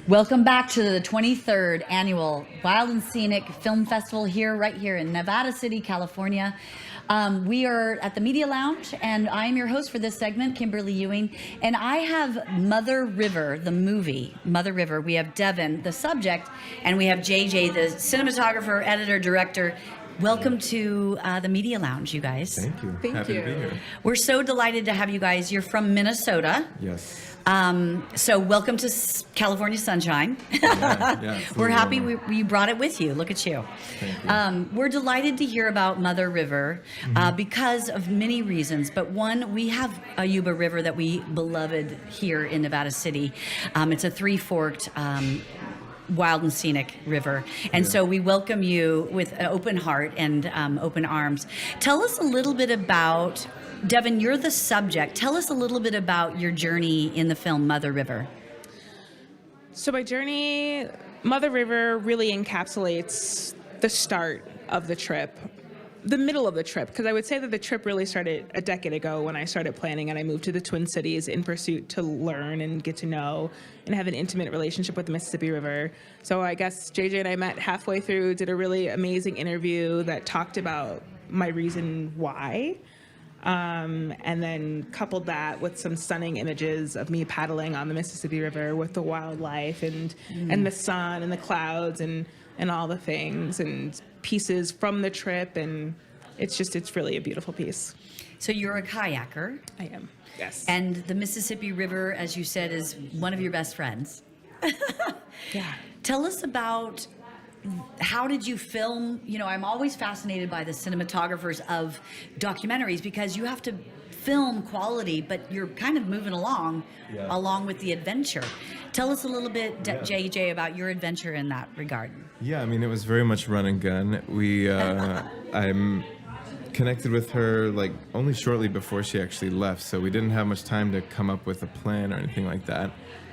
Welcome back to the 23rd Annual Wild and Scenic Film Festival right here in Nevada City, California. We are at the Media Lounge, and I am your host for this segment, Kimberly Ewing. And I have Mother River, the movie, Mother River. We have Devin, the subject, and we have JJ, the cinematographer, editor, director. Welcome to the Media Lounge, you guys. Thank you. Happy to be here. We're so delighted to have you guys. You're from Minnesota. Yes. So welcome to California sunshine. Yeah, We're happy you brought it with you. Look at you. Thank you. We're delighted to hear about Mother River because of many reasons. But one, we have a Yuba River that we beloved here in Nevada City. It's a three-forked wild and scenic river. And so we welcome you with an open heart and open arms. Tell us a little bit about, Devin, you're the subject. Tell us a little bit about your journey in the film Mother River. So my journey, Mother River really encapsulates the start of the trip, the middle of the trip, because I would say that the trip really started a decade ago when I started planning and I moved to the Twin Cities in pursuit to learn and get to know and have an intimate relationship with the Mississippi River. So I guess JJ and I met halfway through, did a really amazing interview that talked about my reason why. And then coupled that with some stunning images of me paddling on the Mississippi River with the wildlife and the sun and the clouds and all the things and pieces from the trip. And it's really a beautiful piece. So you're a kayaker. I am, yes. And the Mississippi River, as you said, is one of your best friends. Yeah. Tell us about, how did you film? You know, I'm always fascinated by the cinematographers of documentaries because you have to film quality, but you're kind of moving along with the adventure. Tell us a little bit, JJ, about your adventure in that regard. Yeah, I mean, it was very much run and gun. I'm connected with her like only shortly before she actually left, so we didn't have much time to come up with a plan or anything like that.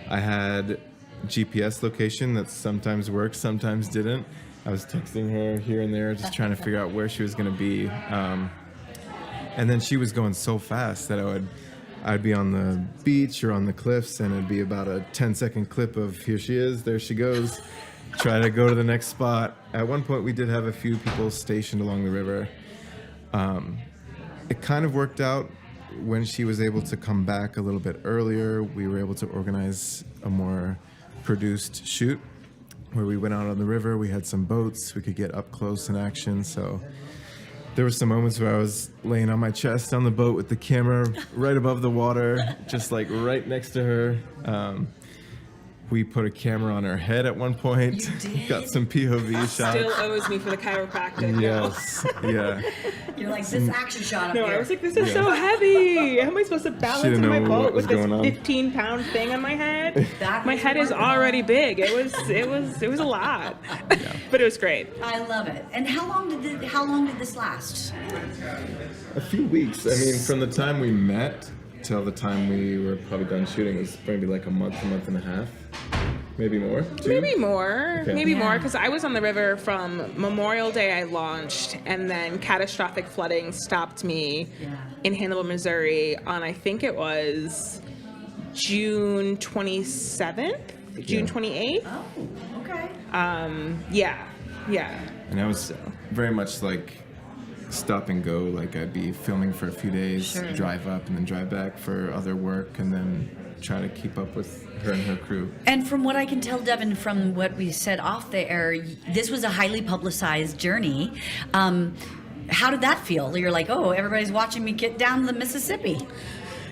I had GPS location that sometimes worked, sometimes didn't. I was texting her here and there, just trying to figure out where she was going to be. And then she was going so fast that I'd be on the beach or on the cliffs, and it'd be about a 10-second clip of here she is, there she goes, try to go to the next spot. At one point, we did have a few people stationed along the river. It kind of worked out when she was able to come back a little bit earlier. We were able to organize a more produced shoot where we went out on the river. We had some boats. We could get up close in action. So there were some moments where I was laying on my chest on the boat with the camera right above the water, just like right next to her. We put a camera on her head at one point. You did? Got some POV shots. Still owes me for the chiropractic. Yes, yeah. You're like, this action shot up No, here. I was like, this is so heavy. How am I supposed to balance didn't in my know boat what was with this going on. 15-pound thing on my head? That My was head is remarkable. already big. It was a lot, but it was great. I love it. And how long did this last? A few weeks. I mean, from the time we met till the time we were probably done shooting was maybe like a month and a half. Maybe more? Two? Maybe more. Okay. Maybe more, Yeah. because I was on the river from Memorial Day I launched, and then catastrophic flooding stopped me in Hannibal, Missouri on, I think it was June 27th? June 28th? Oh, okay. Yeah. And I was very much like stop and go. Like I'd be filming for a few days, drive up and then drive back for other work, and then try to keep up with her and her crew. And from what I can tell, Devin, from what we said off the air, this was a highly publicized journey. How did that feel? You're like, oh, everybody's watching me get down the Mississippi.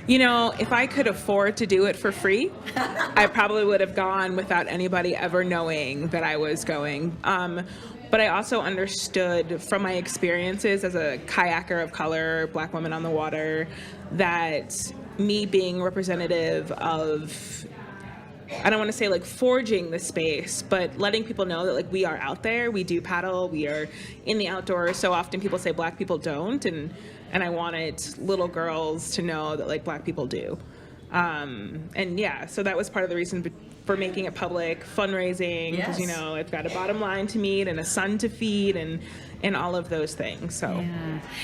You know, if I could afford to do it for free, I probably would have gone without anybody ever knowing that I was going. But I also understood from my experiences as a kayaker of color, Black woman on the water, that me being representative of, I don't want to say like forging the space, but letting people know that like we are out there, we do paddle, we are in the outdoors. So often people say Black people don't, and I wanted little girls to know that like Black people do. And yeah, so that was part of the reason for making it public, fundraising, because you know I've got a bottom line to meet and a son to feed and all of those things. So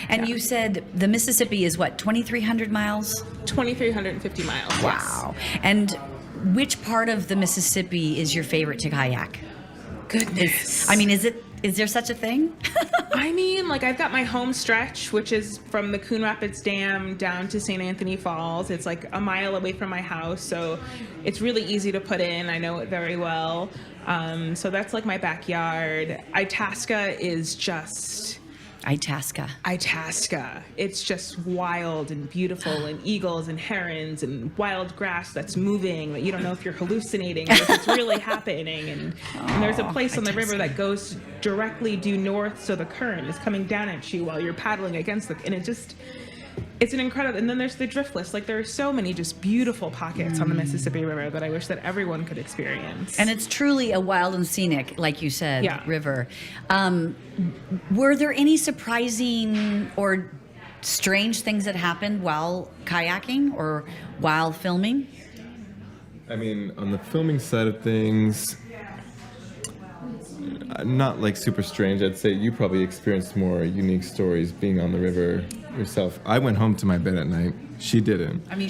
And you said the Mississippi is what, 2,300 miles? 2,350 miles. Wow. And which part of the Mississippi is your favorite to kayak? Goodness. Is there such a thing? I mean, like, I've got my home stretch, which is from the Coon Rapids Dam down to St. Anthony Falls. It's like a mile away from my house, so it's really easy to put in. I know it very well. So that's like my backyard. Itasca is just... Itasca. It's just wild and beautiful, and eagles and herons and wild grass that's moving that you don't know if you're hallucinating or if it's really happening. And there's a place on the river that goes directly due north, so the current is coming down at you while you're paddling against and it's an incredible. And then there's the driftless. Like, there are so many just beautiful pockets on the Mississippi River that I wish that everyone could experience. And it's truly a wild and scenic, like you said, river. Were there any surprising or strange things that happened while kayaking or while filming? I mean, on the filming side of things, not like super strange. I'd say you probably experienced more unique stories being on the river yourself. I went home to my bed at night. She didn't. I mean,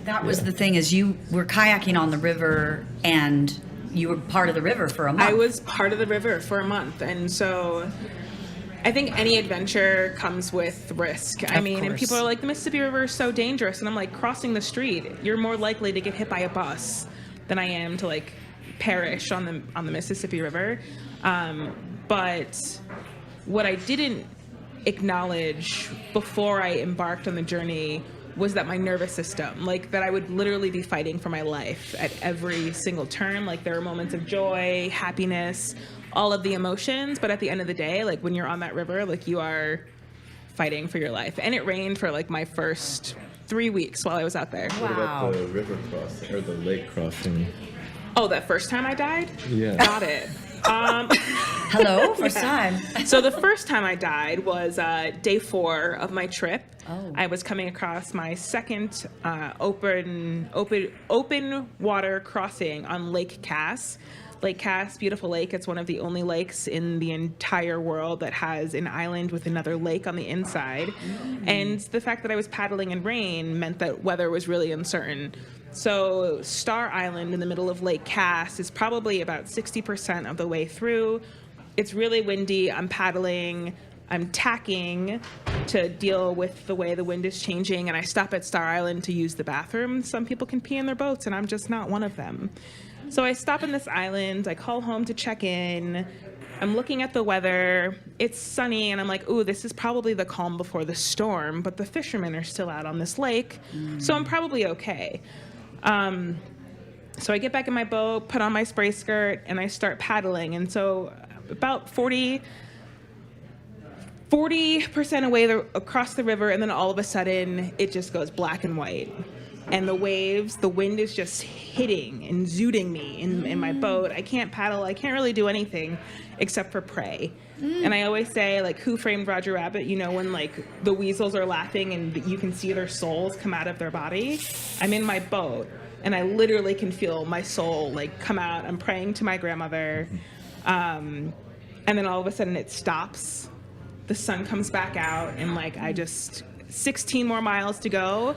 that was the thing, is you were kayaking on the river and you were part of the river for a month. I was part of the river for a month. And so I think any adventure comes with risk. And people are like, the Mississippi River is so dangerous. And I'm like, crossing the street, you're more likely to get hit by a bus than I am to like perish on the Mississippi River. But what I didn't acknowledge before I embarked on the journey was that my nervous system, like, that I would literally be fighting for my life at every single turn. Like, there are moments of joy, happiness, all of the emotions, but at the end of the day, like, when you're on that river, like, you are fighting for your life. And it rained for like my first 3 weeks while I was out there. What about the river crossing or the lake crossing? Oh, that first time I died? Yeah. Got it. Hello, first time. So the first time I died was day 4 of my trip. Oh. I was coming across my second open water crossing on Lake Cass. Lake Cass, beautiful lake. It's one of the only lakes in the entire world that has an island with another lake on the inside. And the fact that I was paddling in rain meant that weather was really uncertain. So Star Island in the middle of Lake Cass is probably about 60% of the way through. It's really windy. I'm paddling. I'm tacking to deal with the way the wind is changing. And I stop at Star Island to use the bathroom. Some people can pee in their boats, and I'm just not one of them. So I stop on this island. I call home to check in. I'm looking at the weather. It's sunny, and I'm like, ooh, this is probably the calm before the storm. But the fishermen are still out on this lake, so I'm probably okay. So I get back in my boat, put on my spray skirt, and I start paddling. And so about 40% away across the river, and then all of a sudden, it just goes black and white. And the waves, the wind is just hitting and zooting me in my boat. I can't paddle. I can't really do anything except for pray. And I always say, like, Who Framed Roger Rabbit? You know, when, like, the weasels are laughing and you can see their souls come out of their body? I'm in my boat, and I literally can feel my soul, like, come out. I'm praying to my grandmother. And then all of a sudden it stops. The sun comes back out, and, like, 16 more miles to go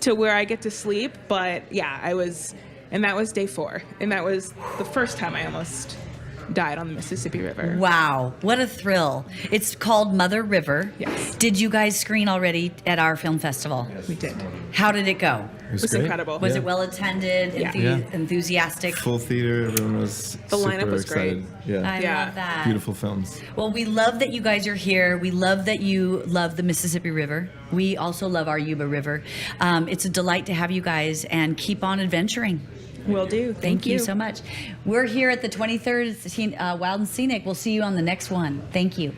to where I get to sleep. But yeah, and that was day 4. And that was the first time I almost died on the Mississippi River. Wow, what a thrill. It's called Mother River. Yes. Did you guys screen already at our film festival? We did. How did it go? It was great. incredible. Was it well attended, Yeah. enthusiastic? Full theater, everyone was The lineup super was great. excited. Yeah. I love that. Beautiful films. Well, we love that you guys are here. We love that you love the Mississippi River. We also love our Yuba River. It's a delight to have you guys, and keep on adventuring. Will do. Thank you so much. We're here at the 23rd Wild and Scenic. We'll see you on the next one. Thank you.